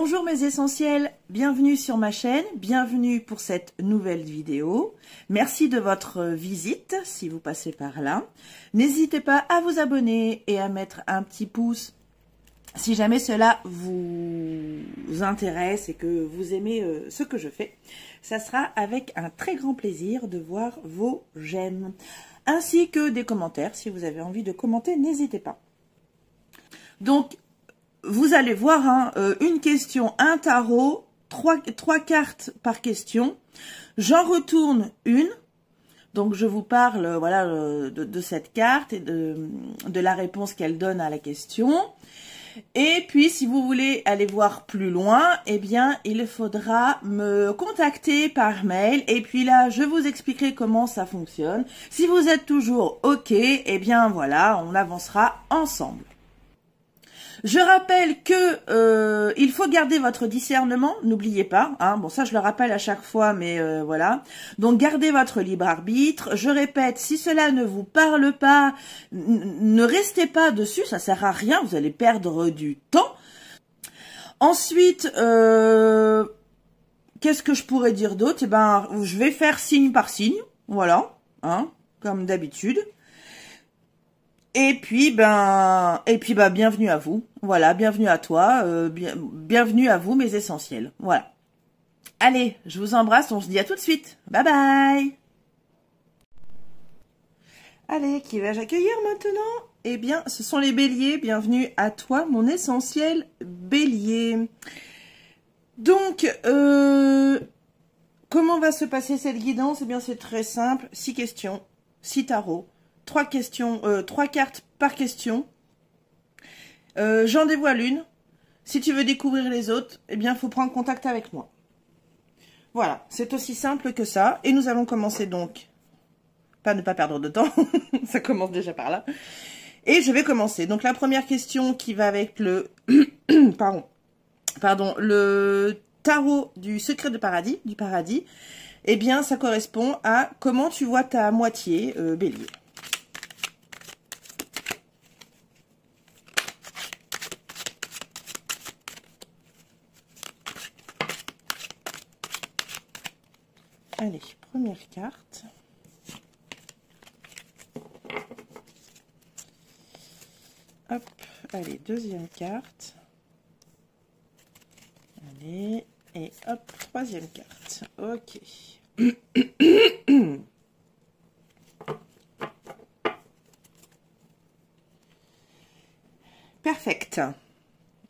Bonjour mes essentiels, bienvenue sur ma chaîne, bienvenue pour cette nouvelle vidéo. Merci de votre visite si vous passez par là. N'hésitez pas à vous abonner et à mettre un petit pouce si jamais cela vous intéresse et que vous aimez ce que je fais. Ça sera avec un très grand plaisir de voir vos j'aime, ainsi que des commentaires. Si vous avez envie de commenter, n'hésitez pas. Donc, vous allez voir, une question, un tarot, trois cartes par question. J'en retourne une. Donc, je vous parle voilà, de cette carte et de la réponse qu'elle donne à la question. Et puis, si vous voulez aller voir plus loin, eh bien, il faudra me contacter par mail. Et puis là, je vous expliquerai comment ça fonctionne. Si vous êtes toujours OK, eh bien, voilà, on avancera ensemble. Je rappelle que il faut garder votre discernement, n'oubliez pas. Bon, ça je le rappelle à chaque fois, mais voilà. Donc gardez votre libre arbitre. Je répète, si cela ne vous parle pas, ne restez pas dessus, ça sert à rien, vous allez perdre du temps. Ensuite, qu'est-ce que je pourrais dire d'autre? Eh ben, je vais faire signe par signe, voilà, comme d'habitude. Et puis, bienvenue à vous. Voilà, bienvenue à toi, bienvenue à vous, mes essentiels. Voilà. Allez, je vous embrasse, on se dit à tout de suite. Bye bye. Allez, qui vais-je accueillir maintenant? Eh bien, ce sont les béliers. Bienvenue à toi, mon essentiel bélier. Donc, comment va se passer cette guidance? Eh bien, c'est très simple. 6 questions, 6 tarots. 3 questions, 3 cartes par question. J'en dévoile une. Si tu veux découvrir les autres, eh bien, il faut prendre contact avec moi. Voilà, c'est aussi simple que ça. Et nous allons commencer donc, pas ne pas perdre de temps, ça commence déjà par là. Et je vais commencer. Donc la première question qui va avec le, pardon, le tarot du secret du paradis, eh bien, ça correspond à comment tu vois ta moitié, bélier. Allez, première carte. Hop, allez, deuxième carte. Allez, et hop, troisième carte. Ok. Perfect.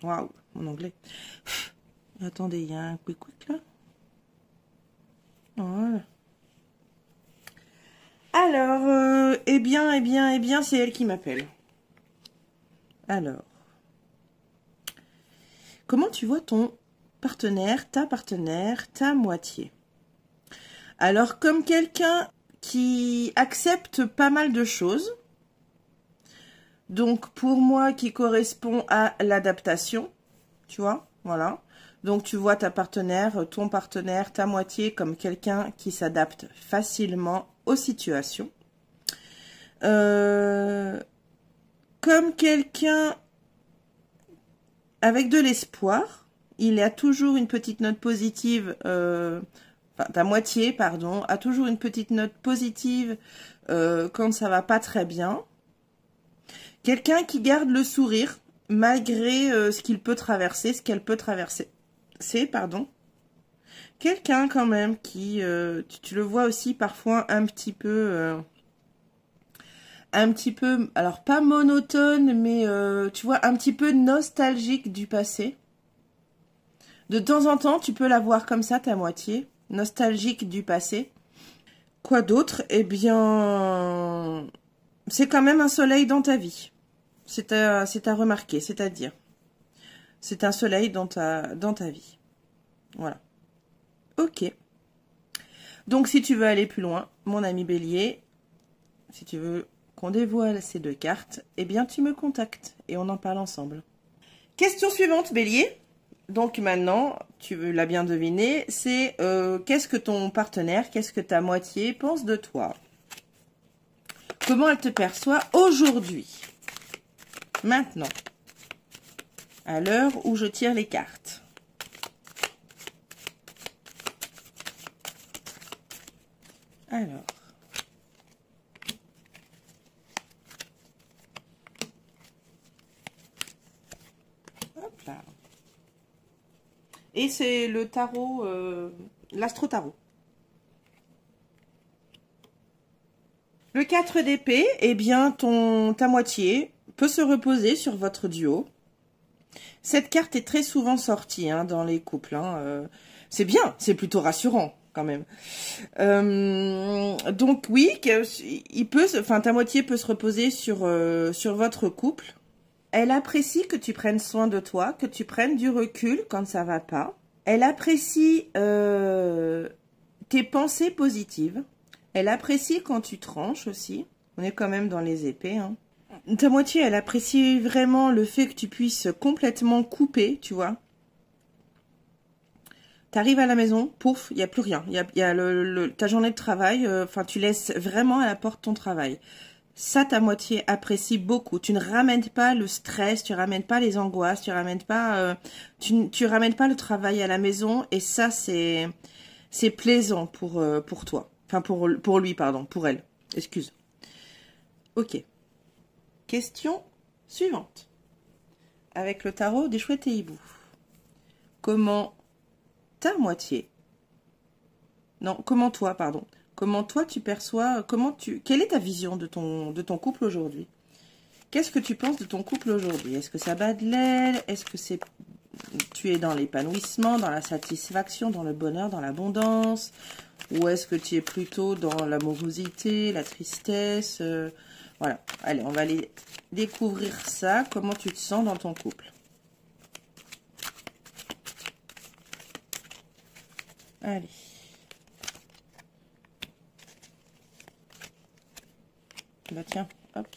Waouh, mon anglais. Attendez, il y a un quick là. Voilà. Alors, eh bien, c'est elle qui m'appelle. Alors, comment tu vois ton partenaire, ta moitié? Alors, comme quelqu'un qui accepte pas mal de choses, donc pour moi qui correspond à l'adaptation, tu vois, voilà. Donc, tu vois ta partenaire, ton partenaire, ta moitié comme quelqu'un qui s'adapte facilement aux situations. Comme quelqu'un avec de l'espoir, il y a toujours une petite note positive, ta moitié, pardon, a toujours une petite note positive quand ça va pas très bien. Quelqu'un qui garde le sourire malgré ce qu'il peut traverser, ce qu'elle peut traverser. Pardon, quelqu'un quand même qui, tu le vois aussi parfois un petit peu, alors pas monotone, mais tu vois, un petit peu nostalgique du passé. De temps en temps, tu peux la voir comme ça, ta moitié, nostalgique du passé. Quoi d'autre? Eh bien, c'est quand même un soleil dans ta vie. C'est à remarquer, c'est-à-dire. C'est un soleil dans ta vie. Voilà. Ok. Donc, si tu veux aller plus loin, mon ami bélier, si tu veux qu'on dévoile ces 2 cartes, eh bien, tu me contactes et on en parle ensemble. Question suivante, bélier. Donc, maintenant, tu l'as bien deviné, c'est qu'est-ce que ton partenaire, qu'est-ce que ta moitié pense de toi? Comment elle te perçoit aujourd'hui? Maintenant. À l'heure où je tire les cartes. Alors. Hop là. Et c'est le tarot, l'astro-tarot. Le 4 d'épée, eh bien, ta moitié peut se reposer sur votre duo. Cette carte est très souvent sortie hein, dans les couples. Hein. C'est bien, c'est plutôt rassurant quand même. Donc oui, ta moitié peut se reposer sur votre couple. Elle apprécie que tu prennes soin de toi, que tu prennes du recul quand ça va pas. Elle apprécie tes pensées positives. Elle apprécie quand tu tranches aussi. On est quand même dans les épées. Hein. Ta moitié, elle apprécie vraiment le fait que tu puisses complètement couper, tu vois. Tu arrives à la maison, pouf, il n'y a plus rien. Il y a ta journée de travail, tu laisses vraiment à la porte ton travail. Ça, ta moitié apprécie beaucoup. Tu ne ramènes pas le stress, tu ramènes pas les angoisses, tu ramènes pas, tu ramènes pas le travail à la maison. Et ça, c'est plaisant pour toi. Enfin, pour lui, pardon, pour elle. Excuse. Ok. Question suivante. Avec le tarot des chouettes et hiboux. Comment ta moitié... Non, comment toi, pardon. Comment toi tu perçois... Quelle est ta vision de ton couple aujourd'hui? Qu'est-ce que tu penses de ton couple aujourd'hui? Est-ce que ça bat de l'aile? Est-ce que tu es dans l'épanouissement, dans la satisfaction, dans le bonheur, dans l'abondance? Ou est-ce que tu es plutôt dans l'amorosité, la tristesse? Voilà. Allez, on va aller découvrir ça. Comment tu te sens dans ton couple? Allez. Bah tiens, hop.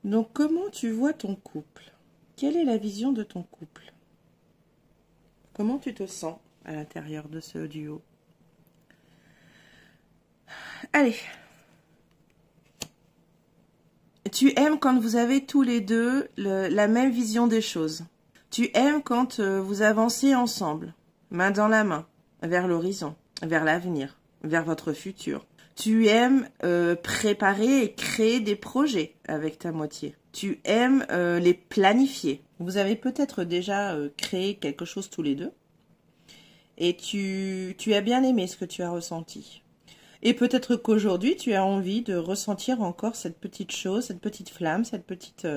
Donc, comment tu vois ton couple? Quelle est la vision de ton couple? Comment tu te sens à l'intérieur de ce duo? Allez. Tu aimes quand vous avez tous les deux la même vision des choses. Tu aimes quand vous avancez ensemble, main dans la main, vers l'horizon, vers l'avenir, vers votre futur. Tu aimes préparer et créer des projets avec ta moitié. Tu aimes les planifier. Vous avez peut-être déjà créé quelque chose tous les deux. Et tu as bien aimé ce que tu as ressenti. Et peut-être qu'aujourd'hui, tu as envie de ressentir encore cette petite chose, cette petite flamme, cette petite...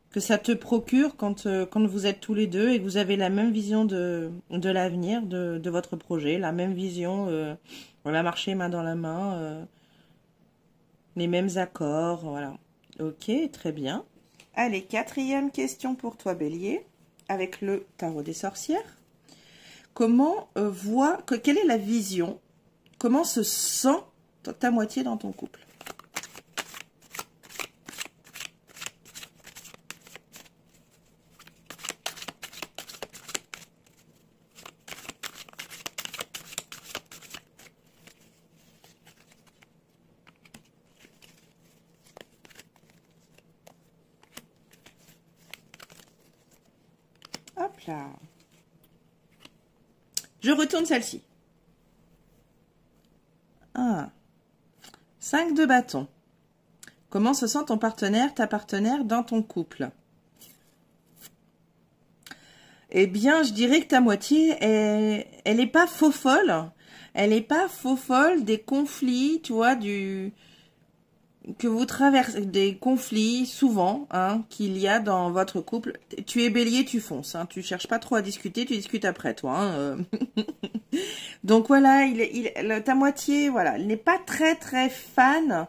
que ça te procure quand vous êtes tous les deux et que vous avez la même vision de l'avenir, de votre projet, la même vision, on va marcher main dans la main, les mêmes accords, voilà. Ok, très bien. Allez, 4e question pour toi, Bélier, avec le tarot des sorcières. Quelle est la vision? Comment se sent ta moitié dans ton couple? Hop là. Je retourne celle-ci. 5 de bâton. Comment se sent ton partenaire, ta partenaire dans ton couple? Eh bien, je dirais que ta moitié, elle n'est pas faux folle. Elle n'est pas faux folle des conflits, tu vois, que vous traversez, des conflits souvent hein, qu'il y a dans votre couple. Tu es bélier, tu fonces. Hein, tu cherches pas trop à discuter, tu discutes après, toi. Hein, Donc voilà, ta moitié, voilà, elle n'est pas très très fan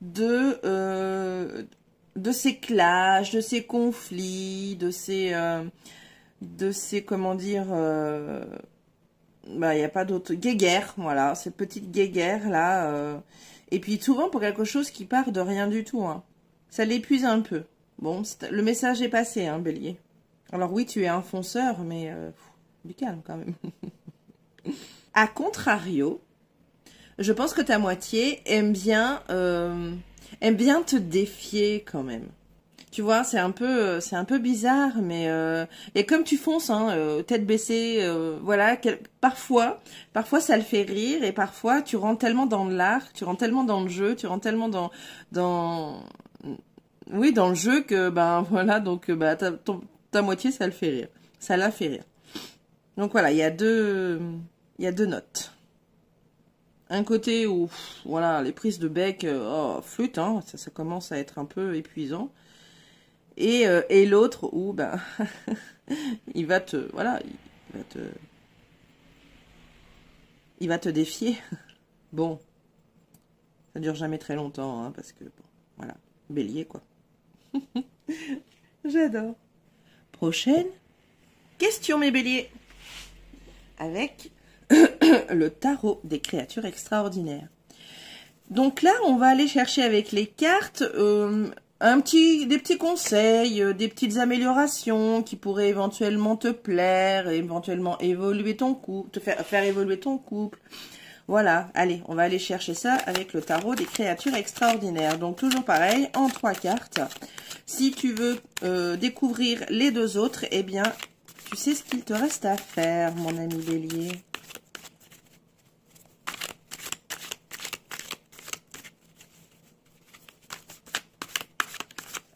de ces clashs, de ces conflits, de ces comment dire, il n'y a pas d'autre, guéguerre, voilà, ces petites guéguerres là. Et puis souvent pour quelque chose qui part de rien du tout, hein. Ça l'épuise un peu. Bon, le message est passé, hein, Bélier. Alors oui, tu es un fonceur, mais du calme quand même. A contrario, je pense que ta moitié aime bien te défier quand même. Tu vois, c'est un peu bizarre, mais et comme tu fonces, hein, tête baissée, voilà, parfois ça le fait rire, et parfois tu rentres tellement dans l'art, tu rentres tellement dans le jeu, tu rentres tellement oui, dans le jeu que ben voilà, donc bah ta moitié ça le fait rire, ça l'a fait rire. Donc voilà, il y a deux notes. Un côté où voilà, les prises de bec, oh, flûte, hein, ça commence à être un peu épuisant. Et l'autre où ben il va te défier. Bon, ça dure jamais très longtemps, hein, parce que bon, voilà, bélier quoi. J'adore. Prochaine question, mes béliers, avec le tarot des créatures extraordinaires. Donc là, on va aller chercher avec les cartes des petits conseils, des petites améliorations qui pourraient éventuellement te plaire, éventuellement évoluer ton couple, faire évoluer ton couple. Voilà, allez, on va aller chercher ça avec le tarot des créatures extraordinaires. Donc toujours pareil, en 3 cartes. Si tu veux découvrir les 2 autres, eh bien, tu sais ce qu'il te reste à faire, mon ami bélier.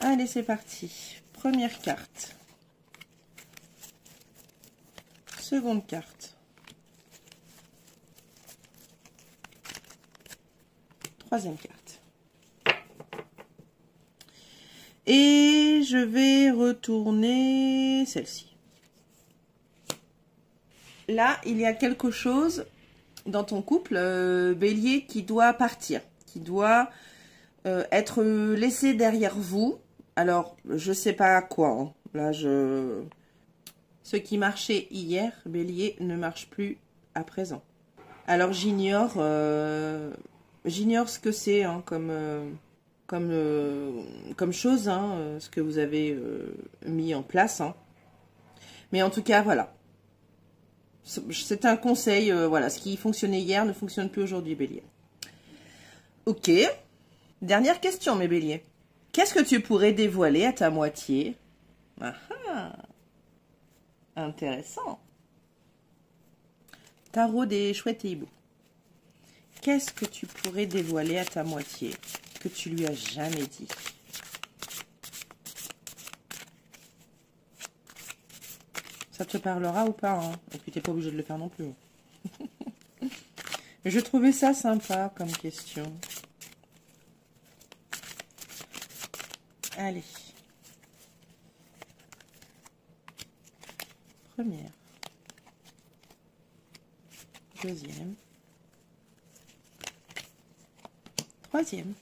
Allez, c'est parti. Première carte. Seconde carte. Troisième carte. Et je vais retourner celle-ci. Là, il y a quelque chose dans ton couple, bélier, qui doit partir, qui doit être laissé derrière vous. Alors, je sais pas quoi. Hein. Là, ce qui marchait hier, bélier, ne marche plus à présent. Alors, j'ignore ce que c'est, hein, comme chose, hein, ce que vous avez mis en place. Hein. Mais en tout cas, voilà. C'est un conseil, voilà. Ce qui fonctionnait hier ne fonctionne plus aujourd'hui, bélier. Ok. Dernière question, mes béliers. Qu'est-ce que tu pourrais dévoiler à ta moitié? Ah ah, intéressant. Tarot des chouettes et hiboux. Qu'est-ce que tu pourrais dévoiler à ta moitié que tu lui as jamais dit? Ça te parlera ou pas, hein? Et puis t'es pas obligé de le faire non plus. Mais je trouvais ça sympa comme question. Allez. Première. Deuxième. Troisième.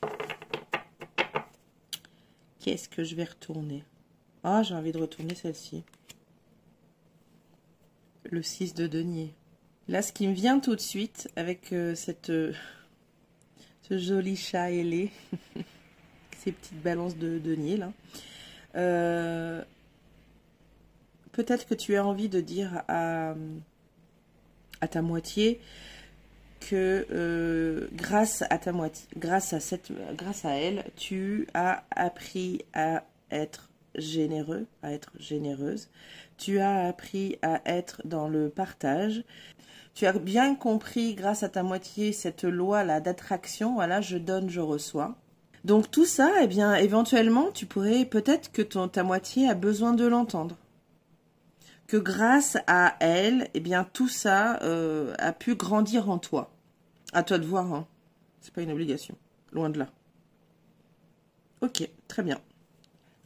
Qu'est-ce que je vais retourner? Ah, j'ai envie de retourner celle-ci. Le 6 de denier. Là, ce qui me vient tout de suite avec ce joli chat ailé, ces petites balances de denier là. Peut-être que tu as envie de dire à ta moitié que grâce à ta moitié, grâce à elle, tu as appris à être généreux, à être généreuse. Tu as appris à être dans le partage. Tu as bien compris, grâce à ta moitié, cette loi-là d'attraction. Voilà, je donne, je reçois. Donc tout ça, eh bien, éventuellement, tu pourrais, peut-être que ta moitié a besoin de l'entendre. Que grâce à elle, eh bien, tout ça a pu grandir en toi. À toi de voir, hein. C'est pas une obligation. Loin de là. Ok, très bien.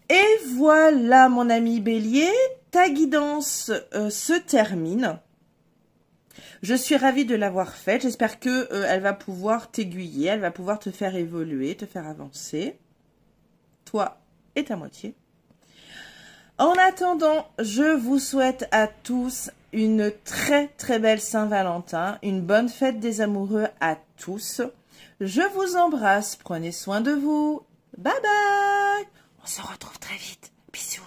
Et voilà, mon ami Bélier, ta guidance se termine. Je suis ravie de l'avoir faite. J'espère que elle va pouvoir t'aiguiller, elle va pouvoir te faire évoluer, te faire avancer. Toi et ta moitié. En attendant, je vous souhaite à tous une très très belle Saint-Valentin, une bonne fête des amoureux à tous. Je vous embrasse, prenez soin de vous. Bye bye. On se retrouve très vite. Bisous.